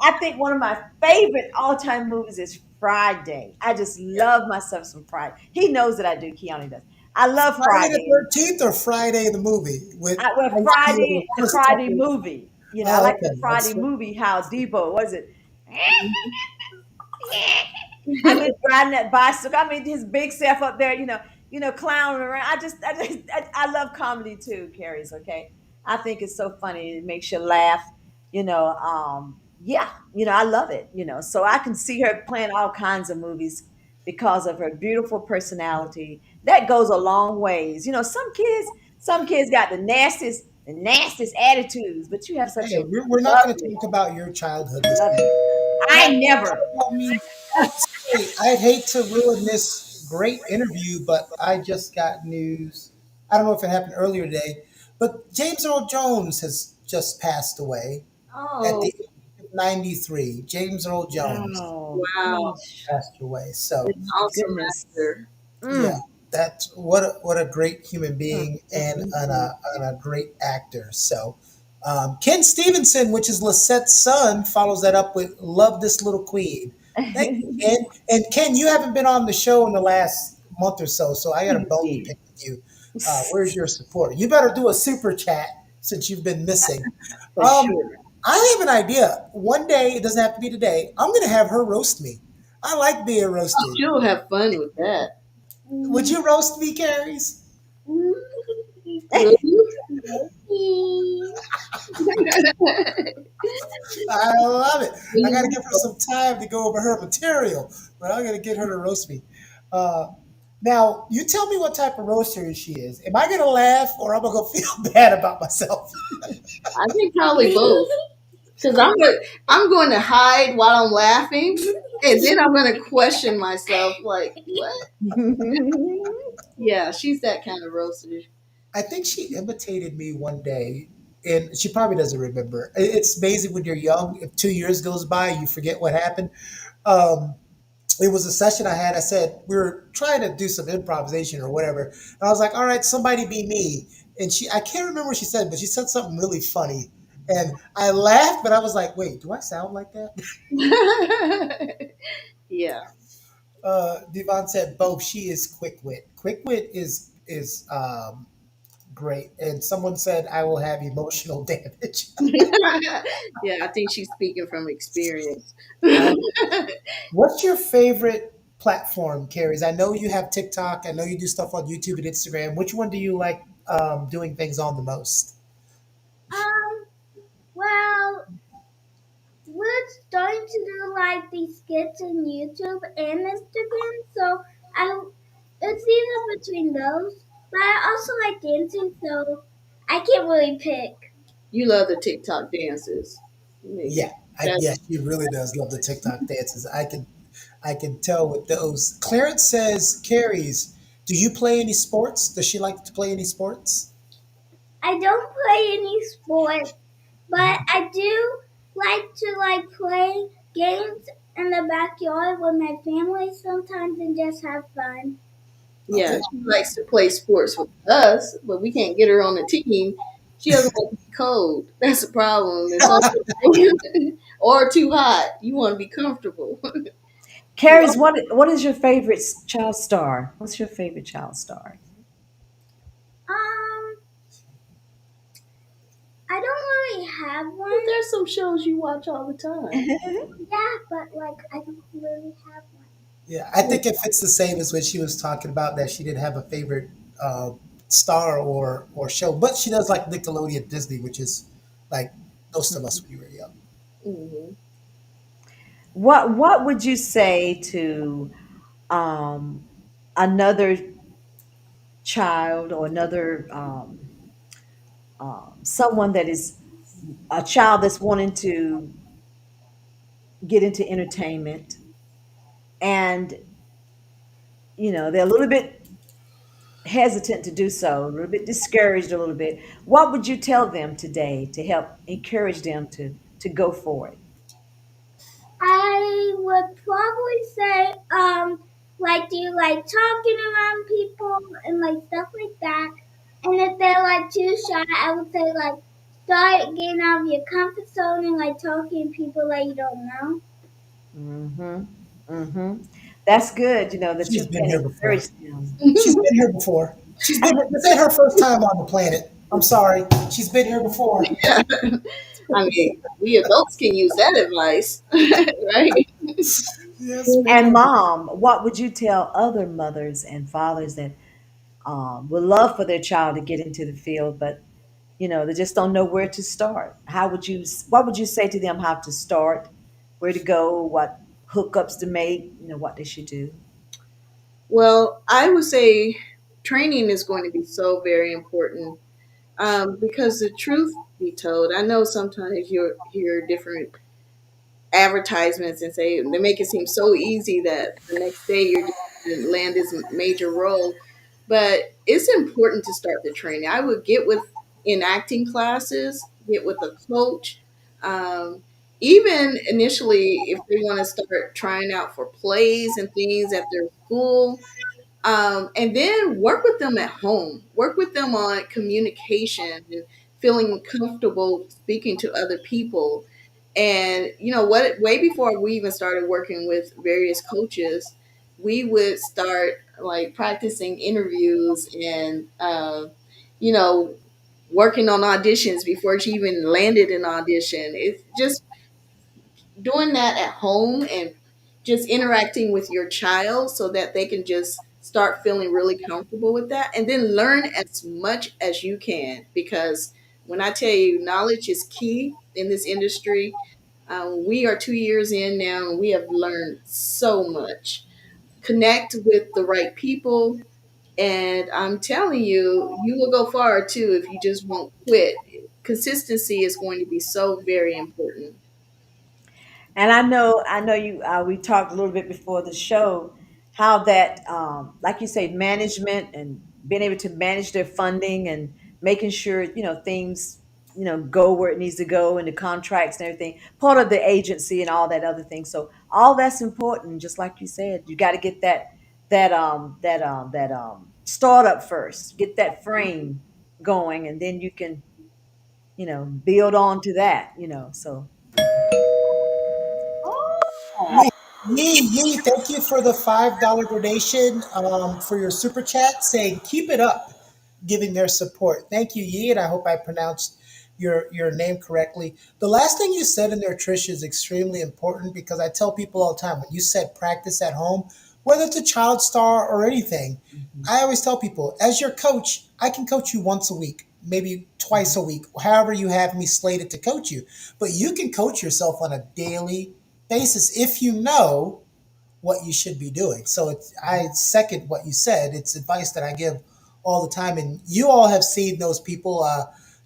I think one of my favorite all time movies is Friday. I just love myself some Friday. He knows that I do. Keanu does. I love Friday the Friday. 13th or Friday the movie with Well, Ice Cube and Friday, the Chris Friday Tucker. movie. I Oh, like okay. the Friday movie. How Debo was it? Mhm. I mean, riding that bicycle. I mean, his big self up there. Clowning around. I love comedy too, Carys. Okay, I think it's so funny. It makes you laugh. Yeah. I love it. So I can see her playing all kinds of movies because of her beautiful personality. That goes a long ways. Some kids got the nastiest attitudes, but you have such Hey, a we're not going to lovely, talk about your childhood this lovely. evening. I Talk never. about me. Say, I'd hate to ruin this great interview, but I just got news. I don't know if it happened earlier today, but James Earl Jones has just passed away at Oh, the age of 93. James Earl Jones Oh wow. gosh. passed away. So, An awesome Goodness. actor. yeah, Mm. that's what a great human Mm, being mm, mm, mm. and a great actor. So, Ken Stevenson, which is Lisette's son, follows that up with "Love This Little Queen." Thank you, Ken. And Ken, you haven't been on the show in the last month or so, so I got a bone to Indeed. pick with you. Where's your support? You better do a super chat since you've been missing. For Um, sure. I have an idea. One day, it doesn't have to be today. I'm going to have her roast me. I like being Oh, roasted. she'll have fun with that. Would you roast me, Carys? Will you? I love it. Will I got to you? give her some time to go over her material, but I'm going to get her to roast me. Uh, Now, you tell me what type of roaster she is. Am I going to laugh or am I going to feel bad about myself? I think probably both. Because I'm going to hide while I'm laughing, and then I'm going to question myself, like, what? Yeah, she's that kind of roaster. I think she imitated me one day, and she probably doesn't remember. It's amazing when you're young. If 2 years goes by, you forget what happened. Um, it was a session I had. I said we were trying to do some improvisation or whatever, and I was like, "All right, somebody be me." And I can't remember what she said, but she said something really funny, and I laughed. But I was like, "Wait, do I sound like that?" Yeah. Devon said both. She is quick wit. Quick wit is great. And someone said I will have emotional damage. Yeah, I think she's speaking from experience. I, what's your favorite platform, Carries? I know you have TikTok. I know you do stuff on YouTube and Instagram. Which one do you like doing things on the most? Um, well, we're starting to do like these skits on YouTube and Instagram, so I it's either between those. But I also like dancing, so I can't really pick. You love the TikTok dances. Yeah, That's yeah, she really does love the TikTok dances. I can tell with those. Clarence says, Carries, do you play any sports? Does she like to play any sports? I don't play any sport, but I do like to like play games in the backyard with my family sometimes and just have fun. yeah. Okay. She likes to play sports with us, but we can't get her on the team. She doesn't like to be cold. That's the problem. It's all or too hot. You want to be comfortable. Yeah. Carries, what is your favorite child star? What's your favorite child star? Um, I don't really have But one. there's some shows you watch all the time. Yeah, but like I don't really have one. Yeah, I think it fits the same as when she was talking about that she didn't have a favorite star or show, but she does like Nickelodeon Disney, which is like most of us when we were young. Hmm. What would you say to um, another child or another someone that is a child that's wanting to get into entertainment, and they're a little bit hesitant to do so, a little bit discouraged, a little bit, what would you tell them today to help encourage them to go for it? I would probably say, like, do you like talking around people and like stuff like that? And if they're like too shy, I would say like start getting out of your comfort zone and like talking to people that you don't know. Mm-hmm. Mm-hmm. That's good, that you She's been can here before. encourage them. She's been here before. She's been here. This ain't her first time on the planet. I'm sorry. She's been here before. I mean, we adults can use that advice, right? Yes, And ma'am. mom, what would you tell other mothers and fathers that would love for their child to get into the field, but they just don't know where to start? What would you say to them, how to start, where to go, what hookups to make, what they should do? Well, I would say training is going to be so very important, because the truth be told, I know sometimes you hear different advertisements and say they make it seem so easy that the next day you're just going to land this major role, but it's important to start the training. I would get with in acting classes, get with a coach. Um, Even initially, if they want to start trying out for plays and things at their school, and then work with them at home. Work with them on communication and feeling comfortable speaking to other people. And you know what? Way before we even started working with various coaches, we would start like practicing interviews and you know working on auditions before she even landed an audition. It's just doing that at home and just interacting with your child so that they can just start feeling really comfortable with that and then learn as much as you can, because when I tell you knowledge is key in this industry, we are 2 years in now and we have learned so much. Connect with the right people, and I'm telling you, you will go far too if you just won't quit. Consistency is going to be so very important. And I know you. We talked a little bit before the show how that, like you say, management and being able to manage their funding and making sure things go where it needs to go, and the contracts and everything. Part of the agency and all that other thing. So all that's important. Just like you said, you got to get that startup first. Get that frame going, and then you can build on to that. So. Yee, yee, thank you for the $5 donation for your super chat saying keep it up, giving their support. Thank you, Yee, and I hope I pronounced your name correctly. The last thing you said in there, Trish, is extremely important because I tell people all the time when you said practice at home, whether it's a child star or anything, Mhm. I always tell people, as your coach, I can coach you once a week, maybe twice Mhm. a week, however you have me slated to coach you. But you can coach yourself on a daily basis if you know what you should be doing. So I second what you said. It's advice that I give all the time. And you all have seen those people.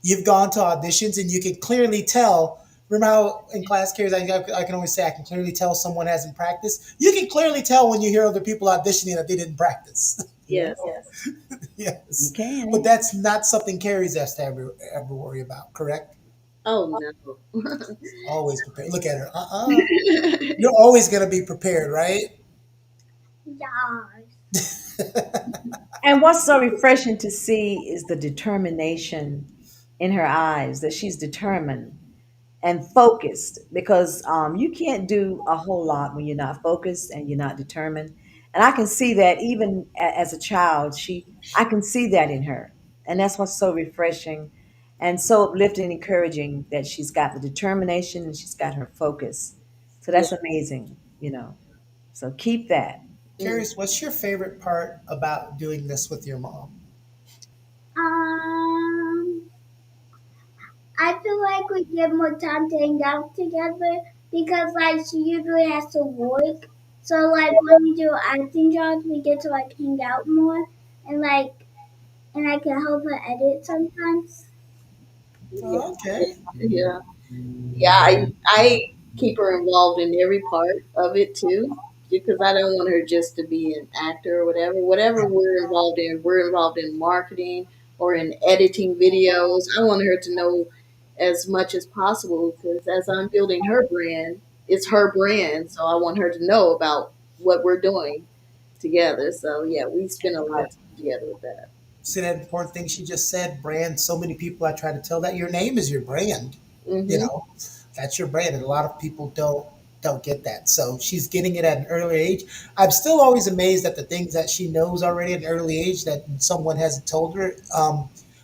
You've gone to auditions and you can clearly tell. Remember how in class carries, I can always say I can clearly tell someone hasn't practiced. You can clearly tell when you hear other people auditioning that they didn't practice. Yes, you Yes. But can. that's not something Carries has to ever worry about, correct? Oh no. Always prepared. Look at her. You're always going to be prepared, right? Yeah. And what's so refreshing to see is the determination in her eyes, that she's determined and focused, because you can't do a whole lot when you're not focused and you're not determined. And I can see that even as a child, I can see that in her. And that's what's so refreshing and so uplifting and encouraging, that she's got the determination and she's got her focus. So Yeah. that's amazing. So keep that. Mm. Curious, what's your favorite part about doing this with your mom? Um, I feel like we get more time to hang out together because like she usually has to work. So like when we do acting jobs, we get to like hang out more and like and I can help her edit sometimes. Yeah, Okay. yeah, yeah. I keep her involved in every part of it too, because I don't want her just to be an actor or whatever. Whatever we're involved in marketing or in editing videos. I want her to know as much as possible because as I'm building her brand, it's her brand, so I want her to know about what we're doing together. So yeah, we spend a lot of time together with that. See that important thing she just said, brand. So many people I try to tell that your name is your brand. You Hmm. know, that's your brand, and a lot of people don't get that. So she's getting it at an early age. I'm still always amazed at the things that she knows already at an early age that someone hasn't told her.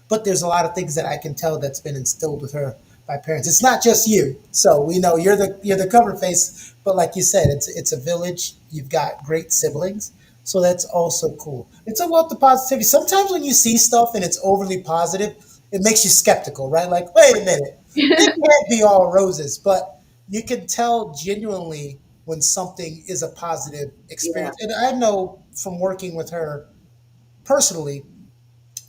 But there's a lot of things that I can tell that's been instilled with her by parents. It's not just you. So we know you're the cover face, but like you said, it's a village. You've got great siblings. So that's also cool. It's a wealth of positivity. Sometimes when you see stuff and it's overly positive, it makes you skeptical, right? Like, wait a minute, it can't be all roses, but you can tell genuinely when something is a positive Yeah, experience. And I know from working with her personally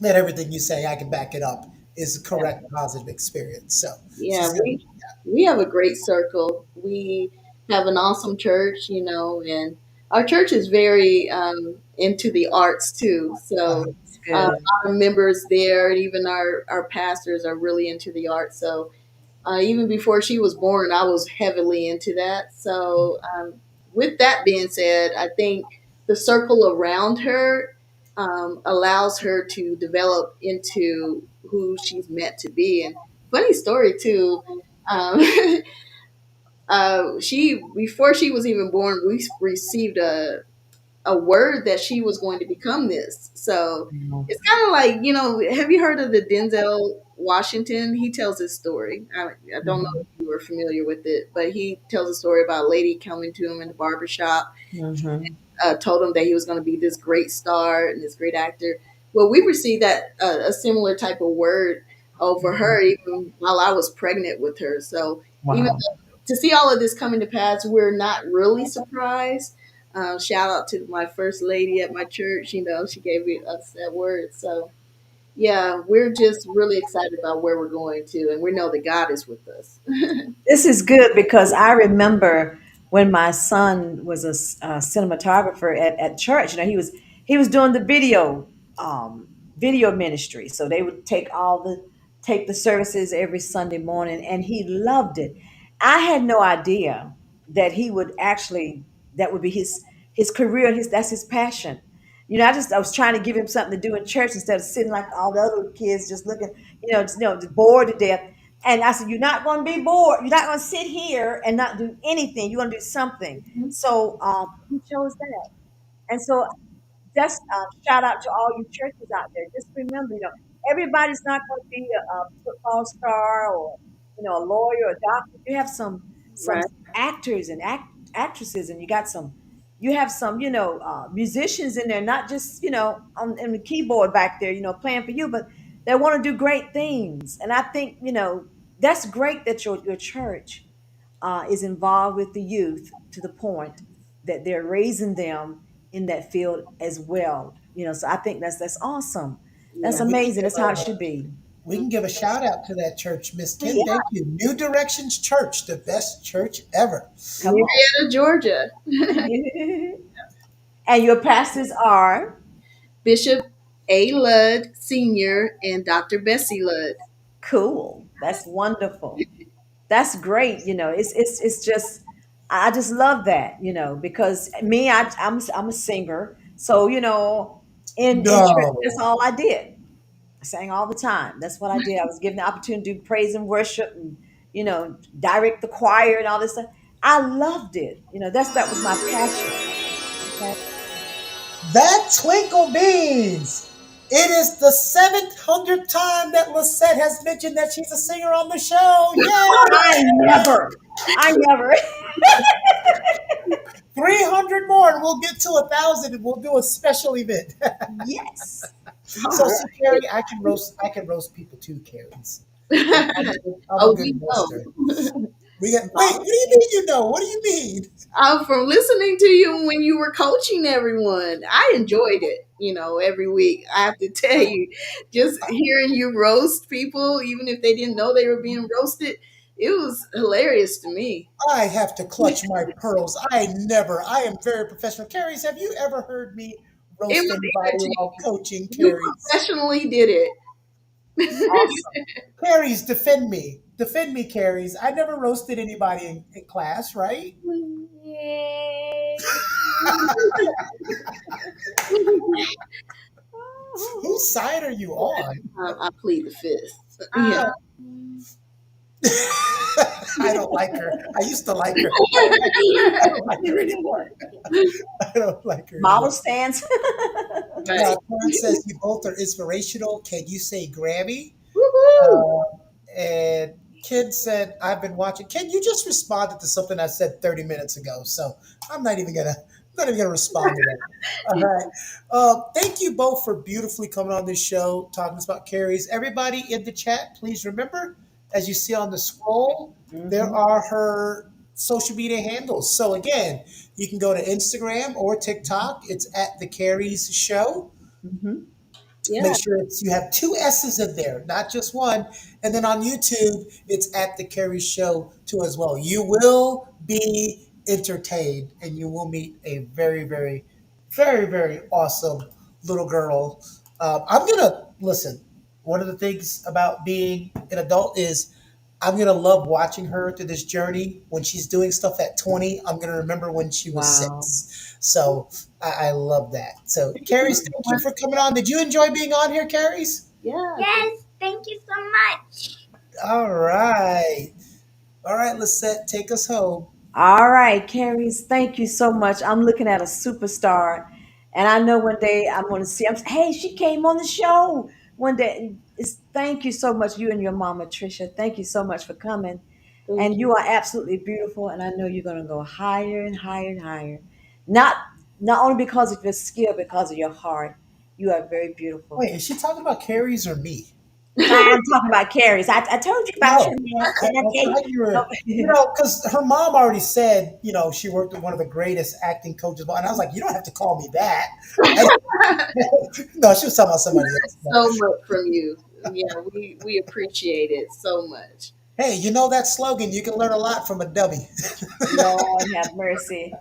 that everything you say, I can back it up, is a yeah. correct positive experience. So Yeah, she's gonna. we have a great circle. We have an awesome church, and our church is very into the arts too. So It's a good. lot of members there, and even our pastors are really into the arts. So even before she was born, I was heavily into that. So, with that being said, I think the circle around her allows her to develop into who she's meant to be. And funny story too. Um, she before she was even born, we received a word that she was going to become this. So Mhm. it's kind of like, have you heard of the Denzel Washington? He tells this story. I don't know Mhm. if you were familiar with it, but he tells a story about a lady coming to him in the barber shop, Mhm. told him that he was going to be this great star and this great actor. Well, we received that a similar type of word over her even while I was pregnant with her. So even Wow. to see all of this coming to pass, we're not really surprised. Shout out to my first lady at my church. She gave us that word. So yeah, we're just really excited about where we're going to, and we know that God is with us. This is good because I remember when my son was a cinematographer at church. He was doing the video ministry. So they would take the services every Sunday morning, and he loved it. I had no idea that he would actually that would be his career and his that's his passion. I was trying to give him something to do in church instead of sitting like all the other kids just looking, just bored to death. And I said, "You're not going to be bored. You're not going to sit here and not do anything. You're going to do something." So he chose that. And so just shout out to all you churches out there. Just remember, everybody's not going to be a football star or a lawyer or a doctor. You have some Right? actors and actresses, and you have some musicians in there, not just on the keyboard back there, playing for you, but they want to do great things. And I think that's great that your church is involved with the youth to the point that they're raising them in that field as well. So I think that's awesome. That's Yeah. And we can amazing. give That's how it a should be. we can give a shout out to that church, Miss Kim. Yeah, Thank you. New Directions Church, the best church ever. come on. Marietta, Georgia. And your pastors are Bishop A. Ludd Sr. and Dr. Bessie Ludd. cool. That's wonderful. That's great. It's just I just love that. Because me, I'm a singer, so in church No. that's all I did. I sang all the time. That's what I did. I was given the opportunity to do praise and worship and, direct the choir and all this stuff. I loved it. That was my passion. Okay. That Twinkle Beans. It is the 700th time that Lisette has mentioned that she's a singer on the show. I Yay! never, I never. 300 more and we'll get to 1,000 and we'll do a special event. Yes. All So see, right. Carrie, I can roast people too, Carrie's. I'm a Oh, good we roaster. know. Wait, what do you mean you know? What do you mean? From listening to you when you were coaching everyone, I enjoyed it. every week. I have to tell you, just hearing you roast people, even if they didn't know they were being roasted, it was hilarious to me. I have to clutch my pearls. I am very professional. Carries, have you ever heard me It roast was anybody while entertaining. coaching You Carries? professionally did it. Awesome. Carries, defend me. Defend me, Carries. I never roasted anybody in class, right? Whose side are you on? I plead the fifth. Yeah. Um, I don't like her. I used to like her. I don't like her anymore. I don't like her Model anymore. stands. Right. Karen says you both are inspirational. Can you say Grammy? Woohoo! And Ken said, I've been watching. Ken, you just responded to something I said 30 minutes ago. So I'm not even gonna respond to that. All right. Thank you both for beautifully coming on this show, talking about Carries. Everybody in the chat, please remember, as you see on the scroll, there Hmm. are her social media handles. So again, you can go to Instagram or TikTok. It's at the Carries Show. Hmm. Yeah. Make sure you have two S's in there, not just one. And then on YouTube, it's at the Carey Show too as well. You will be entertained, and you will meet a very, very, very, very awesome little girl. I'm gonna listen. One of the things about being an adult is I'm gonna love watching her through this journey. When she's doing stuff at 20, I'm gonna remember when she was Wow. 6. So I love that. So, Carries, thank you for coming on. Did you enjoy being on here, Carries? Yeah. yes, thank you so much. All right. All right, Lisette, take us home. All right, Carys, thank you so much. I'm looking at a superstar, and I know one day I'm going to see. Hey, she came on the show one day. Thank you so much, you and your mama, Trisha. Thank you so much for coming. Thank And you. you are absolutely beautiful, and I know you're going to go higher and higher and higher. Not not only because of your skill, because of your heart. You are very beautiful. Wait, is she talking about Carries or me? I'm talking about Carys. I told you about No, your man. I, Didn't I I tell thought you were, you? because her mom already said, she worked with one of the greatest acting coaches. And I was like, you don't have to call me that. I, no, she was talking about somebody else. But So much from you. Yeah, we appreciate it so much. hey, you know that slogan, you can learn a lot from a dummy. Lord have mercy.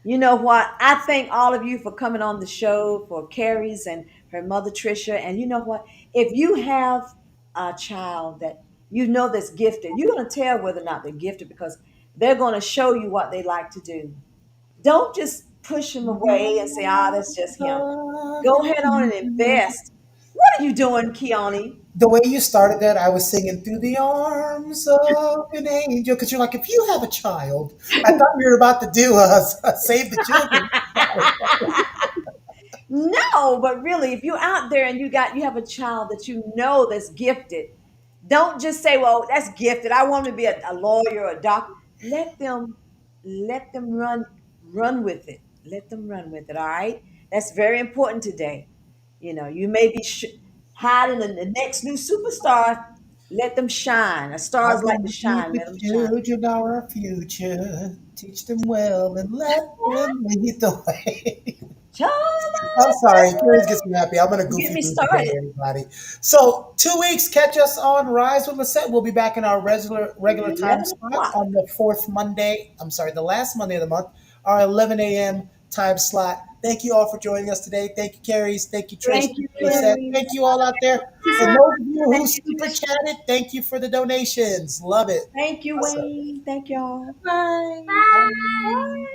You know what? I thank all of you for coming on the show, for Carrie's and her mother Trisha. And you know what? If you have a child that you know that's gifted, you're going to tell whether or not they're gifted because they're going to show you what they like to do. Don't just push them away and say, "Ah, that's just him." Go ahead on and invest. What are you doing, Keone? The way you started that, I was singing through the arms of an angel because you're like, if you have a child, I thought you were about to do a Save the Children. No, but really, if you're out there and you have a child that you know that's gifted, don't just say, "Well, that's gifted. I want him to be a lawyer or a doctor." Let them run with it. Let them run with it. All right, that's very important today. You may be hiding in the next new superstar. Let them shine. The I stars like to believe shine. the Let them shine. children are our future. Teach them well and let them lead the way. I'm sorry, Carries gets me happy. I'm in a Don't get goofy me mood today, started. everybody. So 2 weeks, catch us on Rise with Lisette. We'll be back in our regular time 11 slot o'clock. on the fourth Monday. I'm sorry, the last Monday of the month, our 11 a.m. time slot. Thank you all for joining us today. Thank you, Carries. Thank you, Trish. Thank Thank you, you, Lisette. Carrie. Thank you all out there. And Bye. those of you who Thank you, super Trish. chatted, thank you for the donations. Love it. Thank you, Awesome. Wayne. Thank y'all. Bye. Bye. Bye.